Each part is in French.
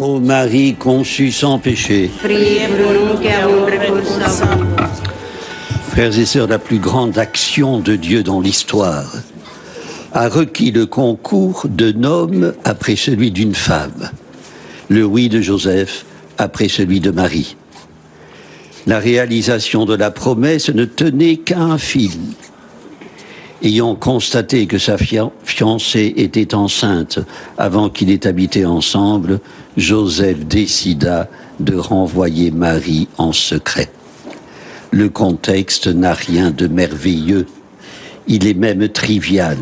Ô Marie conçue sans péché, priez pour nous qui avons recours à vous. frères et sœurs, la plus grande action de Dieu dans l'histoire a requis le concours d'un homme après celui d'une femme, le oui de Joseph après celui de Marie. La réalisation de la promesse ne tenait qu'à un fil. Ayant constaté que sa fiancée était enceinte avant qu'ils aient habité ensemble, Joseph décida de renvoyer Marie en secret. Le contexte n'a rien de merveilleux, il est même trivial.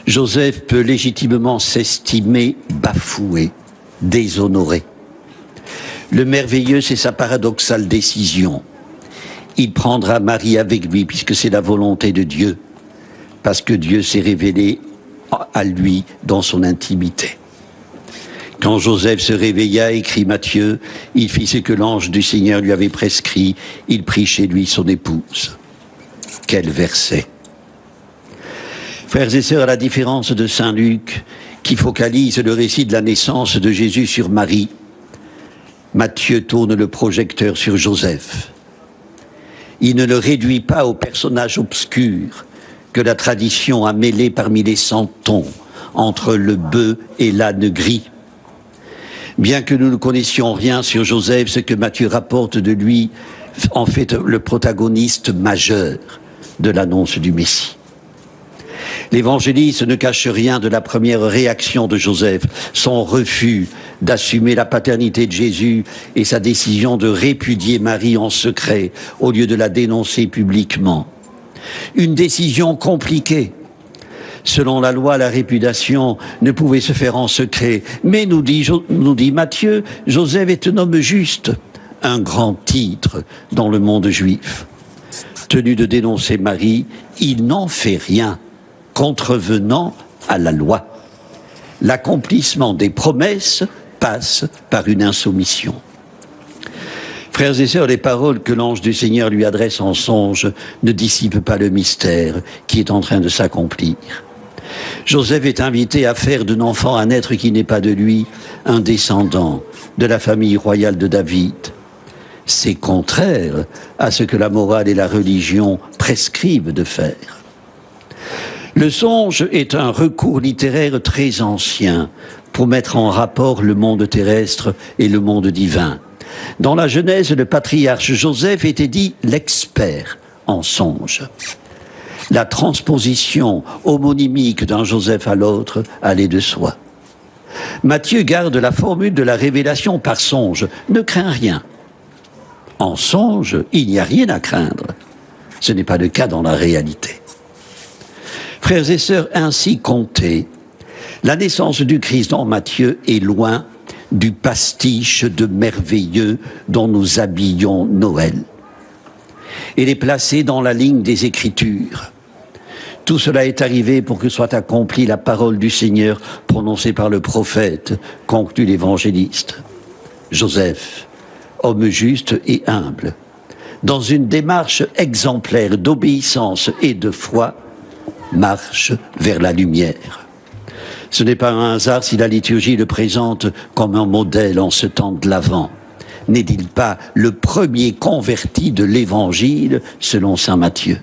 Joseph peut légitimement s'estimer bafoué, déshonoré. Le merveilleux, c'est sa paradoxale décision. Il prendra Marie avec lui puisque c'est la volonté de Dieu, parce que Dieu s'est révélé à lui dans son intimité. Quand Joseph se réveilla, écrit Matthieu, il fit ce que l'ange du Seigneur lui avait prescrit, il prit chez lui son épouse. Quel verset! Frères et sœurs, à la différence de saint Luc, qui focalise le récit de la naissance de Jésus sur Marie, Matthieu tourne le projecteur sur Joseph. Il ne le réduit pas au personnage obscur que la tradition a mêlé parmi les centons entre le bœuf et l'âne gris. Bien que nous ne connaissions rien sur Joseph, ce que Matthieu rapporte de lui en fait le protagoniste majeur de l'annonce du Messie. L'évangéliste ne cache rien de la première réaction de Joseph, son refus d'assumer la paternité de Jésus et sa décision de répudier Marie en secret au lieu de la dénoncer publiquement. Une décision compliquée. Selon la loi, la répudiation ne pouvait se faire en secret. Mais, nous dit Matthieu, Joseph est un homme juste, un grand titre dans le monde juif. Tenu de dénoncer Marie, il n'en fait rien, contrevenant à la loi. L'accomplissement des promesses passe par une insoumission. Frères et sœurs, les paroles que l'ange du Seigneur lui adresse en songe ne dissipent pas le mystère qui est en train de s'accomplir. Joseph est invité à faire d'un enfant un être qui n'est pas de lui, un descendant de la famille royale de David. C'est contraire à ce que la morale et la religion prescrivent de faire. Le songe est un recours littéraire très ancien pour mettre en rapport le monde terrestre et le monde divin. Dans la Genèse, le patriarche Joseph était dit l'expert en songe. La transposition homonymique d'un Joseph à l'autre allait de soi. Matthieu garde la formule de la révélation par songe. Ne crains rien. En songe, il n'y a rien à craindre. Ce n'est pas le cas dans la réalité. Frères et sœurs, ainsi comptés, la naissance du Christ dans Matthieu est loin du pastiche de merveilleux dont nous habillons Noël. Elle est placée dans la ligne des Écritures. Tout cela est arrivé pour que soit accomplie la parole du Seigneur prononcée par le prophète, conclut l'évangéliste. Joseph, homme juste et humble, dans une démarche exemplaire d'obéissance et de foi, marche vers la lumière. Ce n'est pas un hasard si la liturgie le présente comme un modèle en ce temps de l'Avent. N'est-il pas le premier converti de l'Évangile selon saint Matthieu?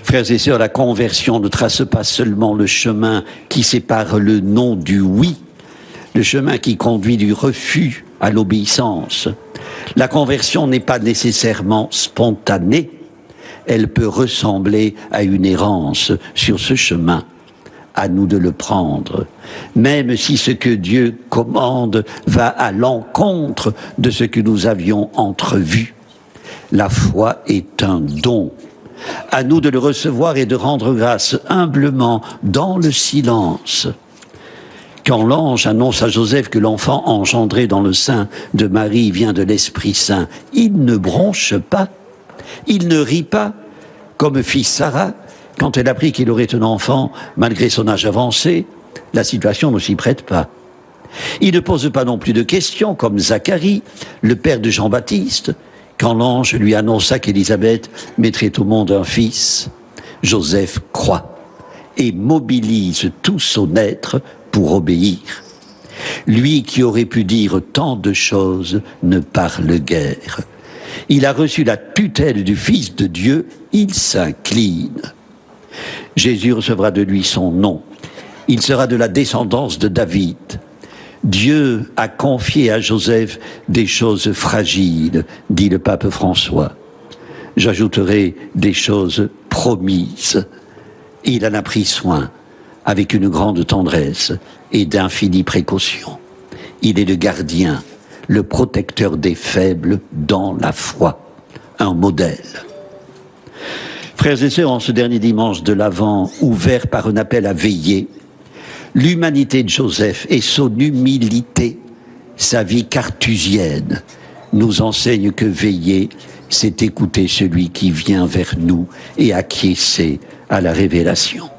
Frères et sœurs, la conversion ne trace pas seulement le chemin qui sépare le non du oui, le chemin qui conduit du refus à l'obéissance. La conversion n'est pas nécessairement spontanée, elle peut ressembler à une errance sur ce chemin. À nous de le prendre, même si ce que Dieu commande va à l'encontre de ce que nous avions entrevu. La foi est un don. À nous de le recevoir et de rendre grâce humblement dans le silence. Quand l'ange annonce à Joseph que l'enfant engendré dans le sein de Marie vient de l'Esprit Saint, il ne bronche pas, il ne rit pas, comme fit Sarah, quand elle apprit qu'il aurait un enfant, malgré son âge avancé, la situation ne s'y prête pas. Il ne pose pas non plus de questions, comme Zacharie, le père de Jean-Baptiste, quand l'ange lui annonça qu'Élisabeth mettrait au monde un fils. Joseph croit et mobilise tout son être pour obéir. Lui qui aurait pu dire tant de choses ne parle guère. Il a reçu la tutelle du Fils de Dieu, il s'incline. Jésus recevra de lui son nom. Il sera de la descendance de David. Dieu a confié à Joseph des choses fragiles, dit le pape François. J'ajouterai des choses promises. Il en a pris soin avec une grande tendresse et d'infinie précaution. Il est le gardien, le protecteur des faibles dans la foi, un modèle. Frères et sœurs, en ce dernier dimanche de l'Avent, ouvert par un appel à veiller, l'humanité de Joseph et son humilité, sa vie cartésienne, nous enseignent que veiller, c'est écouter celui qui vient vers nous et acquiescer à la révélation.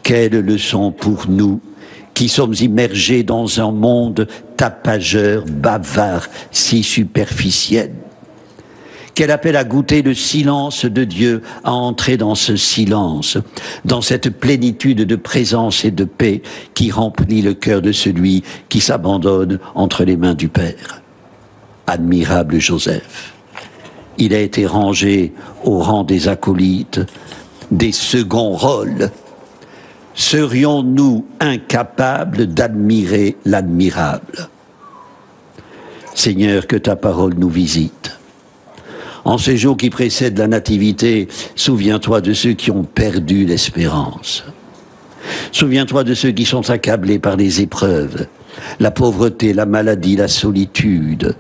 Quelle leçon pour nous qui sommes immergés dans un monde tapageur, bavard, si superficiel. Quel appel à goûter le silence de Dieu, à entrer dans ce silence, dans cette plénitude de présence et de paix qui remplit le cœur de celui qui s'abandonne entre les mains du Père. Admirable Joseph. Il a été rangé au rang des acolytes, des seconds rôles. Serions-nous incapables d'admirer l'admirable? Seigneur, que ta parole nous visite. En ces jours qui précèdent la nativité, souviens-toi de ceux qui ont perdu l'espérance. Souviens-toi de ceux qui sont accablés par les épreuves, la pauvreté, la maladie, la solitude,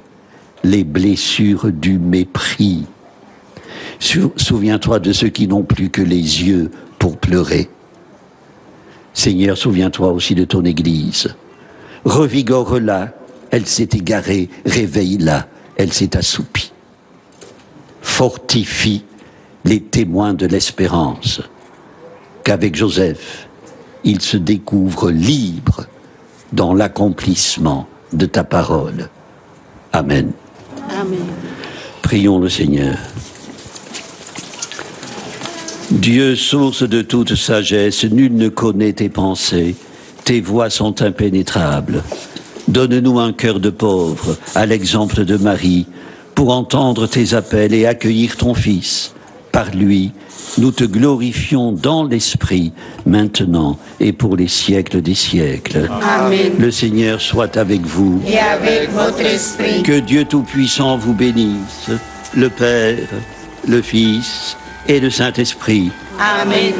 les blessures du mépris. Souviens-toi de ceux qui n'ont plus que les yeux pour pleurer. Seigneur, souviens-toi aussi de ton Église. Revigore-la, elle s'est égarée, réveille-la, elle s'est assoupie. Fortifie les témoins de l'espérance, qu'avec Joseph, il se découvre libre dans l'accomplissement de ta parole. Amen. Amen. Prions le Seigneur. Dieu, source de toute sagesse, nul ne connaît tes pensées, tes voies sont impénétrables. Donne-nous un cœur de pauvre, à l'exemple de Marie, pour entendre tes appels et accueillir ton Fils. Par lui, nous te glorifions dans l'Esprit, maintenant et pour les siècles des siècles. Amen. Le Seigneur soit avec vous. Et avec votre esprit. Que Dieu Tout-Puissant vous bénisse, le Père, le Fils et le Saint-Esprit. Amen.